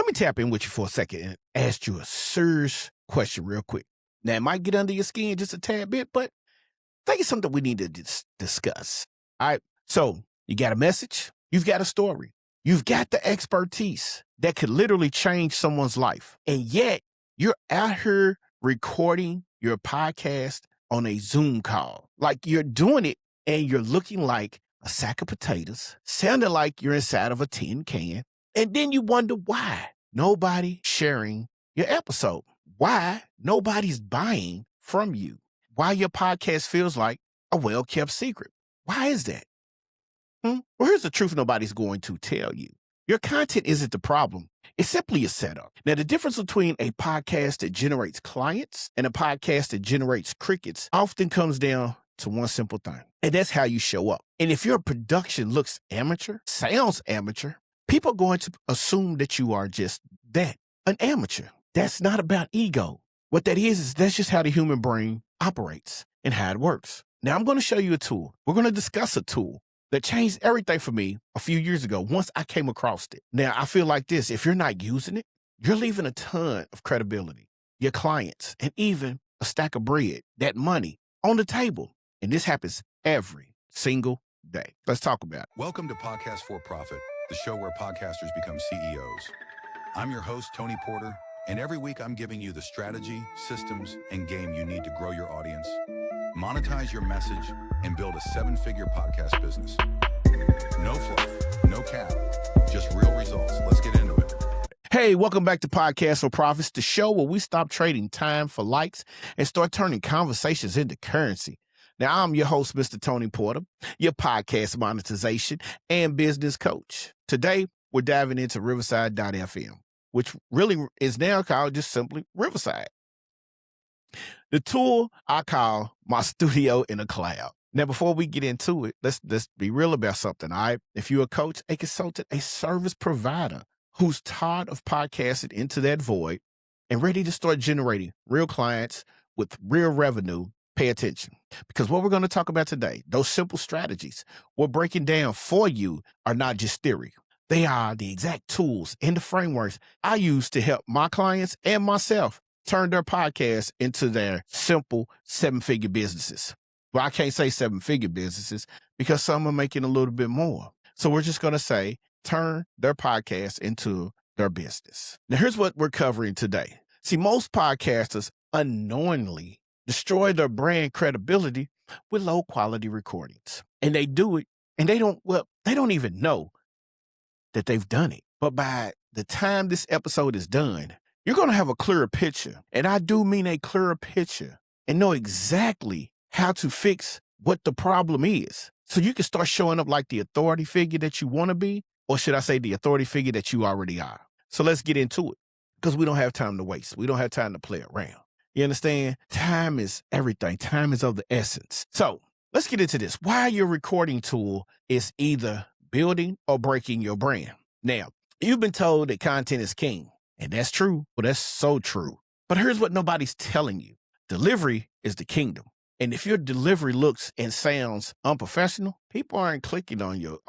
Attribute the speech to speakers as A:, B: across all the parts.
A: me tap in with you for a second and ask you a serious question real quick. Now, it might get under your skin just a tad bit, but I think it's something we need to discuss. All right. So you got a message, you've got a story, you've got the expertise that could literally change someone's life. And yet you're out here recording your podcast on a Zoom call. Like you're doing it and you're looking like a sack of potatoes, sounding like you're inside of a tin can. And then you wonder why nobody sharing your episode, why nobody's buying from you, why your podcast feels like a well-kept secret. Why is that? Well, here's the truth nobody's going to tell you. Your content isn't the problem. It's simply a setup. Now, the difference between a podcast that generates clients and a podcast that generates crickets often comes down to one simple thing, and that's how you show up. And if your production looks amateur, sounds amateur, people are going to assume that you are just that, an amateur. That's not about ego. What that is that's just how the human brain operates and how it works. Now, I'm going to show you a tool. We're going to discuss a tool that changed everything for me a few years ago once I came across it. Now, I feel like this. If you're not using it, you're leaving a ton of credibility, your clients, and even a stack of bread, that money, on the table. And this happens every single day. Let's talk about it.
B: Welcome to Podcast for Profit, the show where podcasters become CEOs. I'm your host, Tony Porter, and every week I'm giving you the strategy, systems, and game you need to grow your audience, monetize your message, and build a seven-figure podcast business. No fluff, no cap, just real results. Let's get into it.
A: Hey, welcome back to Podcast for Profits, the show where we stop trading time for likes and start turning conversations into currency. Now, I'm your host, Mr. Tony Porter, your podcast monetization and business coach. Today, we're diving into Riverside.fm, which really is now called just simply Riverside. The tool I call my studio in a cloud. Now, before we get into it, let's be real about something, all right? If you're a coach, a consultant, a service provider who's tired of podcasting into that void and ready to start generating real clients with real revenue, pay attention. Because what we're going to talk about today, those simple strategies we're breaking down for you are not just theory. They are the exact tools and the frameworks I use to help my clients and myself turn their podcasts into their simple seven-figure businesses. Well, I can't say seven-figure businesses because some are making a little bit more. So we're just going to say turn their podcast into their business. Now, here's what we're covering today. See, most podcasters unknowingly destroy their brand credibility with low-quality recordings. And they do it, and they don't even know that they've done it. But by the time this episode is done, you're going to have a clearer picture. And I do mean a clearer picture, and know exactly how to fix what the problem is. So you can start showing up like the authority figure that you want to be, or should I say the authority figure that you already are. So let's get into it, because we don't have time to waste. We don't have time to play around. You understand? Time is everything. Time is of the essence. So let's get into this. Why your recording tool is either building or breaking your brand. Now, you've been told that content is king, and that's true. Well, that's so true. But here's what nobody's telling you. Delivery is the kingdom. And if your delivery looks and sounds unprofessional, people aren't clicking on your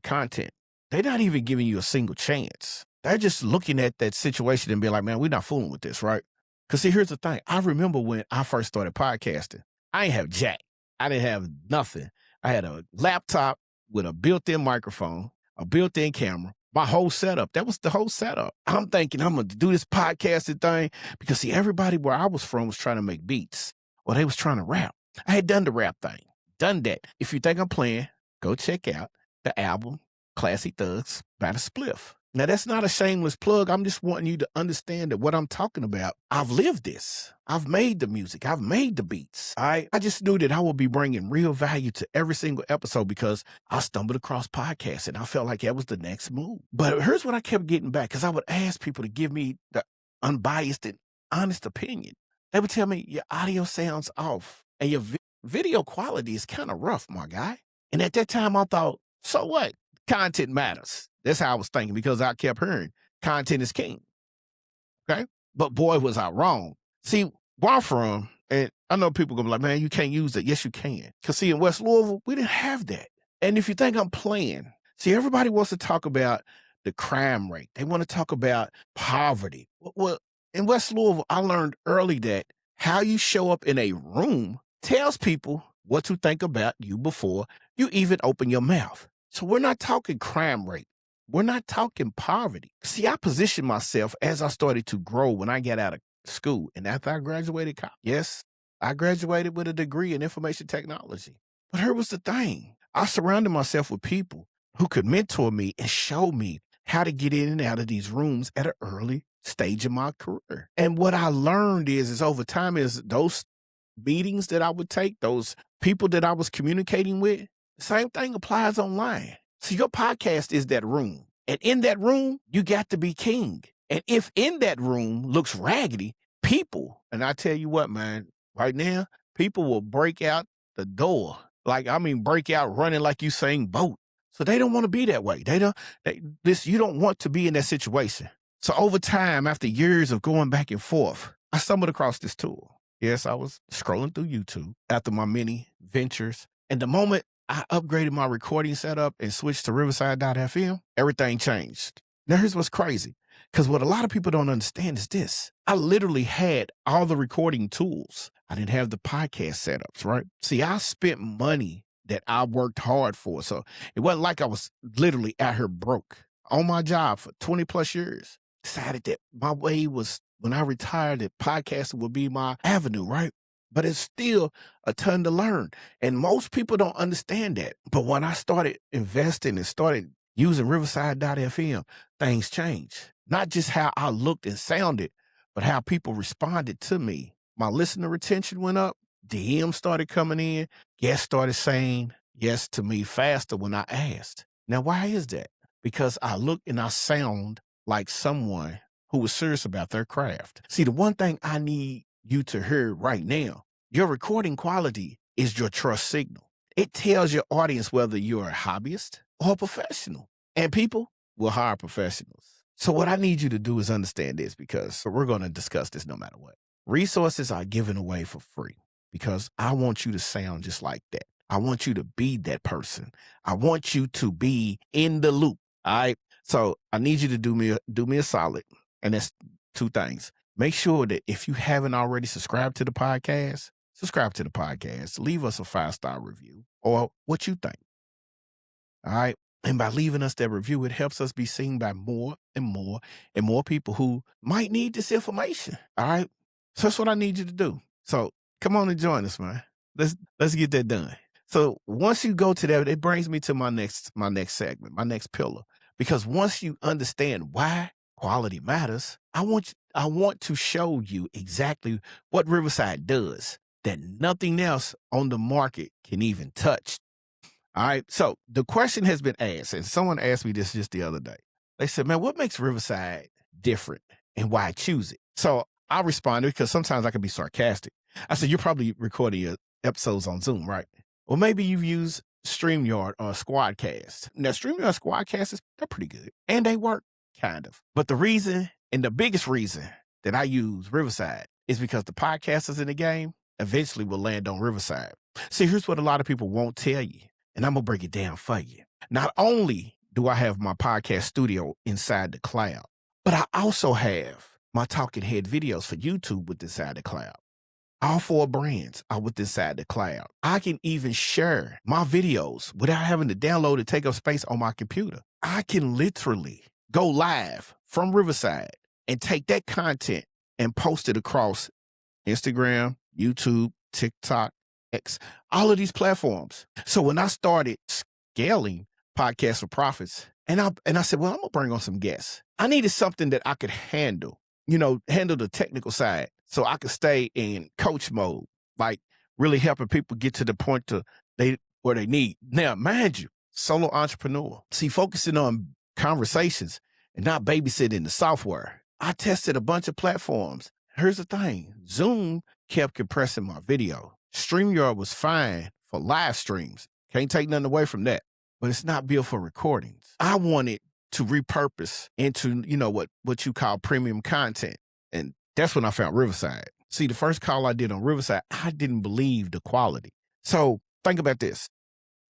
A: content. They're not even giving you a single chance. They're just looking at that situation and be like, man, we're not fooling with this, right? Because see, here's the thing. I remember when I first started podcasting, I didn't have jack. I didn't have nothing. I had a laptop with a built-in microphone, a built-in camera, my whole setup. That was the whole setup. I'm thinking I'm going to do this podcasting thing because, see, everybody where I was from was trying to make beats, or they was trying to rap. I had done the rap thing, done that. If you think I'm playing, go check out the album, Classy Thugs by the Spliff. Now, that's not a shameless plug. I'm just wanting you to understand that what I'm talking about, I've lived this. I've made the music. I've made the beats. I just knew that I would be bringing real value to every single episode because I stumbled across podcasts and I felt like that was the next move. But here's what I kept getting back, because I would ask people to give me the unbiased and honest opinion. They would tell me, your audio sounds off and your video quality is kind of rough, my guy. And at that time, I thought, so what? Content matters. That's how I was thinking, because I kept hearing content is king. Okay. But boy, was I wrong. See, where I'm from, and I know people gonna be like, man, you can't use that. Yes, you can. Because see, in West Louisville, we didn't have that. And if you think I'm playing, see, everybody wants to talk about the crime rate. They want to talk about poverty. Well, in West Louisville, I learned early that how you show up in a room tells people what to think about you before you even open your mouth. So we're not talking crime rate. We're not talking poverty. See, I positioned myself as I started to grow when I got out of school and after I graduated college. Yes, I graduated with a degree in information technology. But here was the thing. I surrounded myself with people who could mentor me and show me how to get in and out of these rooms at an early stage of my career. And what I learned is over time is those meetings that I would take, those people that I was communicating with, the same thing applies online. So your podcast is that room. And in that room, you got to be king. And if in that room looks raggedy, people, and I tell you what, man, right now, people will break out the door. Break out running like Usain Bolt. So they don't want to be that way. You don't want to be in that situation. So over time, after years of going back and forth, I stumbled across this tool. Yes, I was scrolling through YouTube after my many ventures. And the moment I upgraded my recording setup and switched to Riverside.fm, everything changed. Now, here's what's crazy. Because what a lot of people don't understand is this. I literally had all the recording tools. I didn't have the podcast setups, right? See, I spent money that I worked hard for. So it wasn't like I was literally out here broke on my job for 20 plus years. Decided that my way was, when I retired, that podcasting would be my avenue, right? But it's still a ton to learn. And most people don't understand that. But when I started investing and started using Riverside.fm, things changed. Not just how I looked and sounded, but how people responded to me. My listener retention went up. DMs started coming in. Guests started saying yes to me faster when I asked. Now, why is that? Because I look and I sound like someone who was serious about their craft. See, the one thing I need you to hear right now, your recording quality is your trust signal. It tells your audience whether you're a hobbyist or a professional. And people will hire professionals. So what I need you to do is understand this, because we're going to discuss this no matter what. Resources are given away for free because I want you to sound just like that. I want you to be that person. I want you to be in the loop. All right. So I need you to do me a solid. And that's two things. Make sure that if you haven't already subscribed to the podcast, subscribe to the podcast. Leave us a 5-star review or what you think. All right. And by leaving us that review, it helps us be seen by more and more and more people who might need this information. All right. So that's what I need you to do. So come on and join us, man. Let's get that done. So once you go to that, it brings me to my next segment, my next pillar. Because once you understand why quality matters, I want to show you exactly what Riverside does that nothing else on the market can even touch. All right. So the question has been asked, and someone asked me this just the other day. They said, man, what makes Riverside different and why I choose it? So I responded, because sometimes I can be sarcastic. I said, you're probably recording your episodes on Zoom, right? Or maybe you've used StreamYard or Squadcast. Now, StreamYard Squadcast, they're pretty good and they work kind of. But the reason, and the biggest reason that I use Riverside is because the podcasters in the game eventually will land on Riverside. See, here's what a lot of people won't tell you. And I'm going to break it down for you. Not only do I have my podcast studio inside the cloud, but I also have my talking head videos for YouTube with inside the cloud. All 4 brands are with inside the cloud. I can even share my videos without having to download and take up space on my computer. I can literally go live from Riverside and take that content and post it across Instagram, YouTube, TikTok, X, all of these platforms. So when I started scaling Podcasts for Profits, and I said, well, I'm going to bring on some guests. I needed something that I could handle the technical side so I could stay in coach mode, like really helping people get to the point where they need. Now, mind you, solo entrepreneur. See, focusing on conversations and not babysitting the software. I tested a bunch of platforms. Here's the thing. Zoom kept compressing my video. StreamYard was fine for live streams. Can't take nothing away from that. But it's not built for recordings. I wanted to repurpose into, what you call premium content. And that's when I found Riverside. See, the first call I did on Riverside, I didn't believe the quality. So think about this.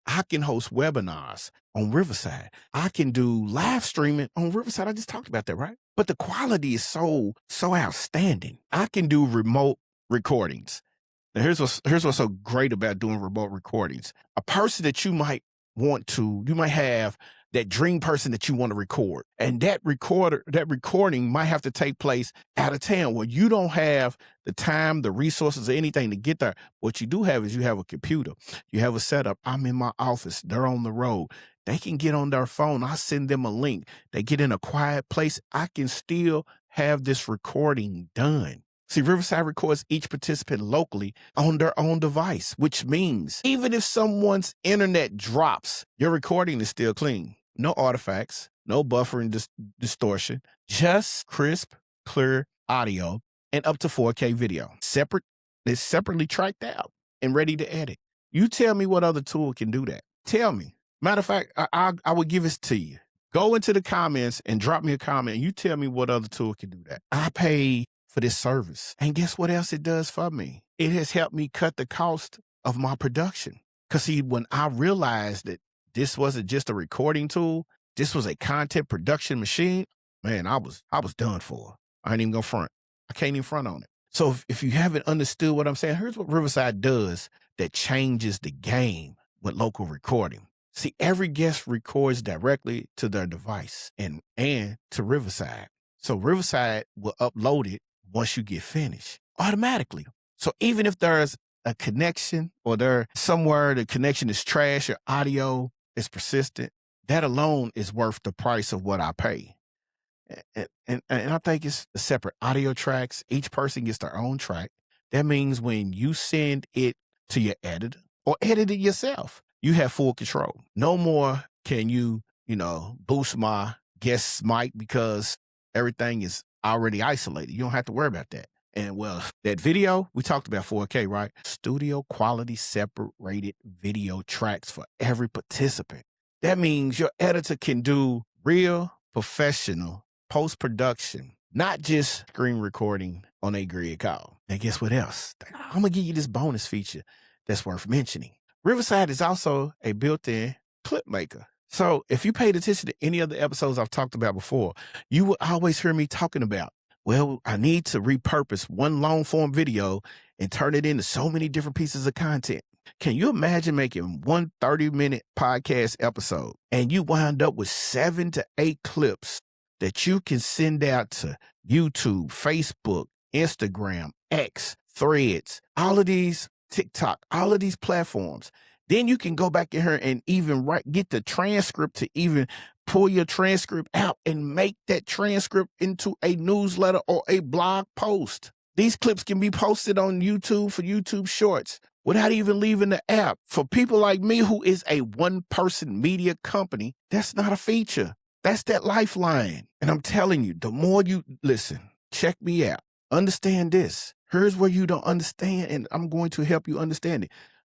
A: I can host webinars on Riverside. I can do live streaming on Riverside. I just talked about that, right? But the quality is so outstanding. I can do remote recordings. Now, here's what's so great about doing remote recordings. A person that you might have that dream person that you want to record. And that recording might have to take place out of town where you don't have the time, the resources, or anything to get there. What you do have is you have a computer. You have a setup. I'm in my office. They're on the road. They can get on their phone. I send them a link. They get in a quiet place. I can still have this recording done. See, Riverside records each participant locally on their own device, which means even if someone's internet drops, your recording is still clean. No artifacts, no buffering distortion, just crisp, clear audio and up to 4K video. It's separately tracked out and ready to edit. You tell me what other tool can do that. Tell me. Matter of fact, I would give it to you. Go into the comments and drop me a comment and you tell me what other tool can do that. I pay for this service. And guess what else it does for me? It has helped me cut the cost of my production. Because see, when I realized that this wasn't just a recording tool, this was a content production machine, man, I was done for. I ain't even gonna front. I can't even front on it. So if you haven't understood what I'm saying, here's what Riverside does that changes the game with local recording. See, every guest records directly to their device and to Riverside. So Riverside will upload it once you get finished automatically. So even if there's a connection or there somewhere the connection is trash or audio is persistent, that alone is worth the price of what I pay. And I think it's the separate audio tracks. Each person gets their own track. That means when you send it to your editor or edit it yourself, you have full control. No more can you boost my guest's mic because everything is already isolated. You don't have to worry about that. And well, that video, we talked about 4K, right? Studio quality separated video tracks for every participant. That means your editor can do real professional post-production, not just screen recording on a grid call. And guess what else? I'm going to give you this bonus feature that's worth mentioning. Riverside is also a built-in clip maker. So if you paid attention to any of the episodes I've talked about before, you will always hear me talking about, well, I need to repurpose one long form video and turn it into so many different pieces of content. Can you imagine making one 30-minute podcast episode and you wind up with 7 to 8 clips that you can send out to YouTube, Facebook, Instagram, X, Threads, all of these, TikTok, all of these platforms? Then you can go back in here and even get the transcript to even pull your transcript out and make that transcript into a newsletter or a blog post. These clips can be posted on YouTube for YouTube Shorts without even leaving the app. For people like me, who is a one-person media company, that's not a feature. That's that lifeline. And I'm telling you, the more you listen, check me out, understand this. Here's where you don't understand, and I'm going to help you understand it.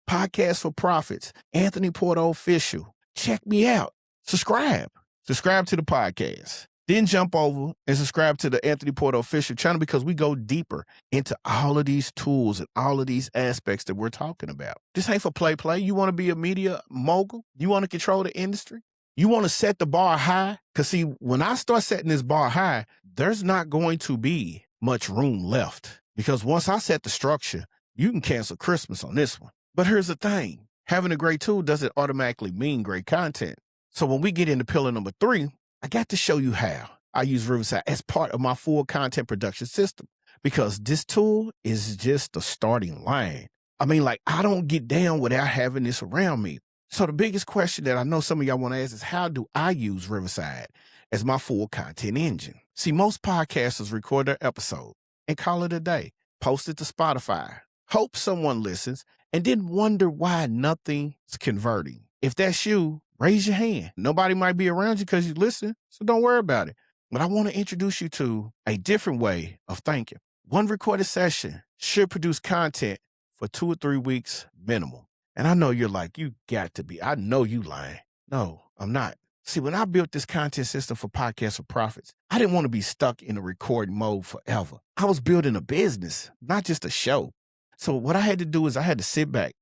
A: Podcast for Profits, Anthony Porter Official. Check me out. Subscribe to the podcast. Then jump over and subscribe to the Anthony Porter Official channel because we go deeper into all of these tools and all of these aspects that we're talking about. This ain't for play. You want to be a media mogul? You want to control the industry? You want to set the bar high? Because see, when I start setting this bar high, there's not going to be much room left. Because once I set the structure, you can cancel Christmas on this one. But here's the thing. Having a great tool doesn't automatically mean great content. So when we get into pillar number 3, I got to show you how I use Riverside as part of my full content production system. Because this tool is just the starting line. I mean, I don't get down without having this around me. So the biggest question that I know some of y'all want to ask is, how do I use Riverside as my full content engine? See, most podcasters record their episode and call it a day, post it to Spotify, hope someone listens, and then wonder why nothing's converting. If that's you, raise your hand. Nobody might be around you because you listen, so don't worry about it. But I want to introduce you to a different way of thinking. One recorded session should produce content for 2 or 3 weeks minimum. And I know you're like, you got to be. I know you lying. No, I'm not. See, when I built this content system for Podcasts for Profits, I didn't want to be stuck in a recording mode forever. I was building a business, not just a show. So what I had to do is I had to sit back,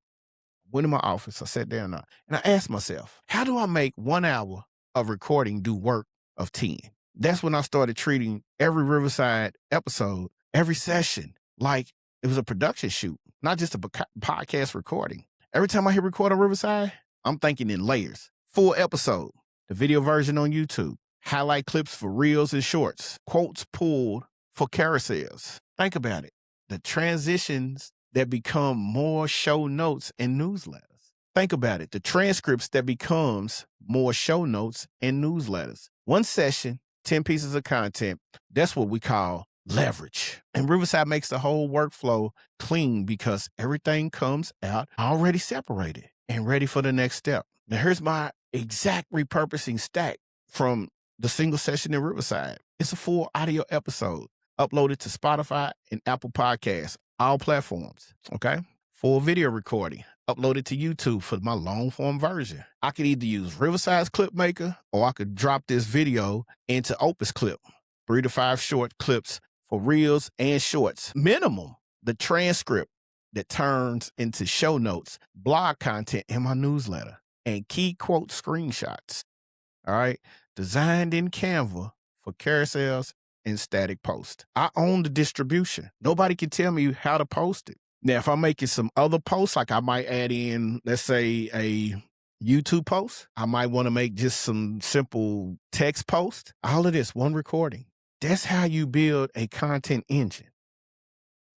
A: went in my office, I sat down and I asked myself, how do I make 1 hour of recording do work of 10? That's when I started treating every Riverside episode, every session, like it was a production shoot, not just a podcast recording. Every time I hit record on Riverside, I'm thinking in layers. Full episode, the video version on YouTube, highlight clips for reels and shorts, quotes pulled for carousels. Think about it. The transitions that become more show notes and newsletters. Think about it. The transcripts that becomes more show notes and newsletters. One session, 10 pieces of content. That's what we call leverage. And Riverside makes the whole workflow clean because everything comes out already separated and ready for the next step. Now, here's my exact repurposing stack from the single session in Riverside. It's a full audio episode uploaded to Spotify and Apple Podcasts, all platforms, okay? Full video recording uploaded to YouTube for my long form version. I could either use Riverside's Clip Maker or I could drop this video into Opus Clip, 3 to 5 short clips for reels and shorts. Minimum, the transcript that turns into show notes, blog content in my newsletter, and key quote screenshots. All right. Designed in Canva for carousels and static post. I own the distribution. Nobody can tell me how to post it. Now, if I'm making some other posts, like I might add in, let's say, a YouTube post, I might want to make just some simple text post. All of this, one recording. That's how you build a content engine.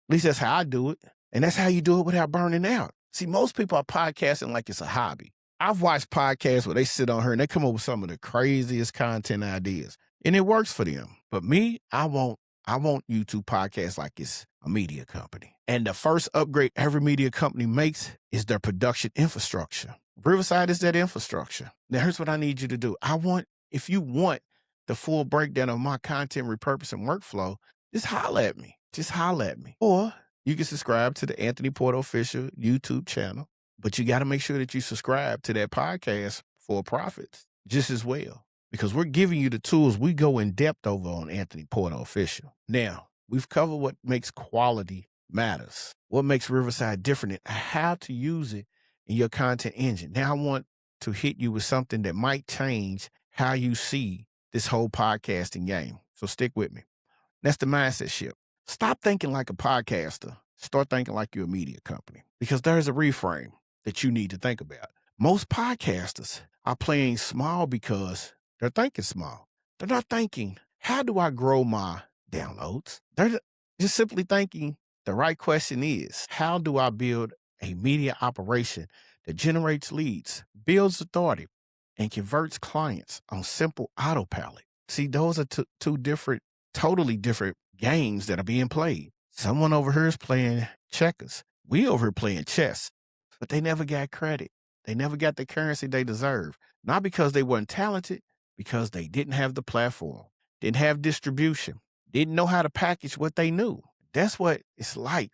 A: At least that's how I do it. And that's how you do it without burning out. See, most people are podcasting like it's a hobby. I've watched podcasts where they sit on here and they come up with some of the craziest content ideas. And it works for them. But me, I want YouTube podcasts like it's a media company. And the first upgrade every media company makes is their production infrastructure. Riverside is that infrastructure. Now, here's what I need you to do. If you want the full breakdown of my content repurposing workflow, just holler at me. Just holler at me. Or you can subscribe to the Anthony Porter Official YouTube channel, but you got to make sure that you subscribe to that podcast for profits just as well, because we're giving you the tools we go in depth over on Anthony Porter Official. Now, we've covered what makes quality matters, what makes Riverside different, and how to use it in your content engine. Now, I want to hit you with something that might change how you see this whole podcasting game. So stick with me. That's the mindset shift. Stop thinking like a podcaster. Start thinking like you're a media company, because there's a reframe that you need to think about. Most podcasters are playing small because they're thinking small. They're not thinking, how do I grow my downloads? They're just simply thinking the right question is, how do I build a media operation that generates leads, builds authority, and converts clients on simple autopilot? See, those are two different, totally different games that are being played. Someone over here is playing checkers. We over here playing chess, but they never got credit. They never got the currency they deserve. Not because they weren't talented, because they didn't have the platform, didn't have distribution, didn't know how to package what they knew. That's what it's like.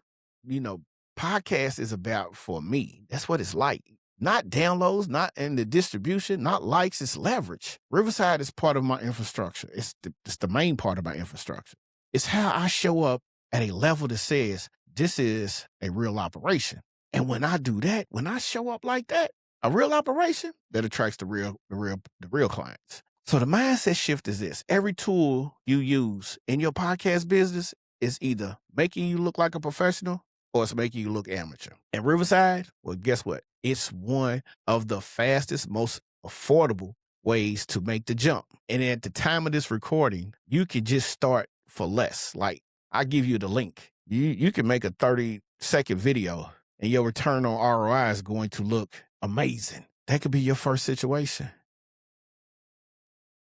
A: Podcast is about for me. That's what it's like. Not downloads, not in the distribution, not likes, it's leverage. Riverside is part of my infrastructure. It's the main part of my infrastructure. It's how I show up at a level that says this is a real operation. And when I do that, when I show up like that, a real operation, that attracts the real clients. So the mindset shift is this. Every tool you use in your podcast business is either making you look like a professional or it's making you look amateur. And Riverside, well, guess what? It's one of the fastest, most affordable ways to make the jump. And at the time of this recording, you can just start for less. Like, I give you the link. You can make a 30-second video and your return on ROI is going to look amazing. That could be your first situation.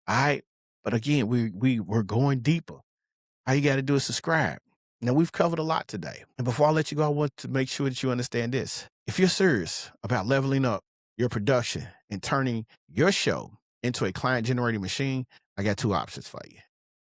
A: All right. But again, we're going deeper. All you got to do is subscribe. Now, we've covered a lot today. And before I let you go, I want to make sure that you understand this. If you're serious about leveling up your production and turning your show into a client-generating machine, I got 2 options for you.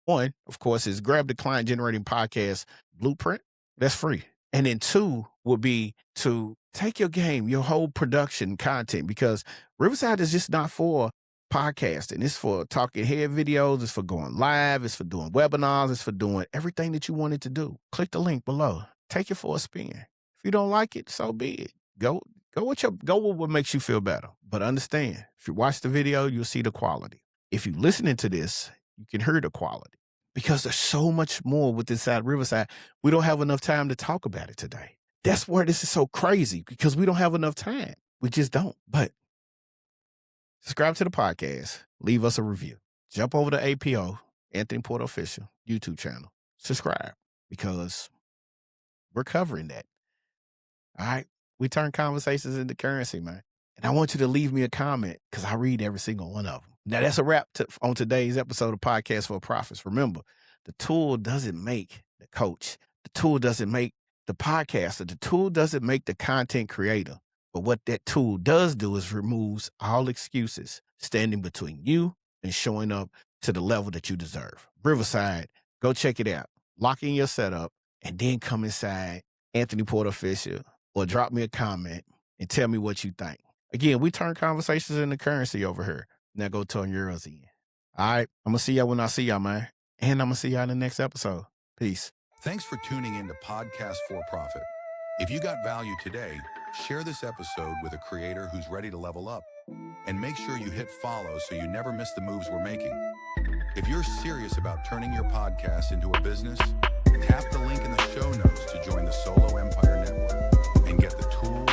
A: One, of course, is grab the client-generating podcast blueprint. That's free. And then 2 would be to take your game, your whole production content, because Riverside is just not for podcasting. It's for talking head videos. It's for going live. It's for doing webinars. It's for doing everything that you wanted to do. Click the link below. Take it for a spin. If you don't like it, so be it. Go Go with what makes you feel better. But understand, if you watch the video, you'll see the quality. If you're listening to this, you can hear the quality. Because there's so much more with this side Riverside. We don't have enough time to talk about it today. That's where this is so crazy, because we don't have enough time. We just don't. But subscribe to the podcast. Leave us a review. Jump over to APO, Anthony Porter Official, YouTube channel. Subscribe, because we're covering that. All right? We turn conversations into currency, man. And I want you to leave me a comment, because I read every single one of them. Now, that's a wrap on today's episode of Podcast for Profits. Remember, the tool doesn't make the coach. The tool doesn't make the podcaster. The tool doesn't make the content creator. But what that tool does do is removes all excuses standing between you and showing up to the level that you deserve. Riverside, go check it out. Lock in your setup, and then come inside Anthony Porter Official, or drop me a comment and tell me what you think. Again, we turn conversations into currency over here. Now go turn yours in. All right. I'm going to see y'all when I see y'all, man. And I'm going to see y'all in the next episode. Peace.
B: Thanks for tuning in to Podcast for Profit. If you got value today, share this episode with a creator who's ready to level up. And make sure you hit follow so you never miss the moves we're making. If you're serious about turning your podcast into a business, tap the link in the show notes to join the Solo Empire Network and get the tools,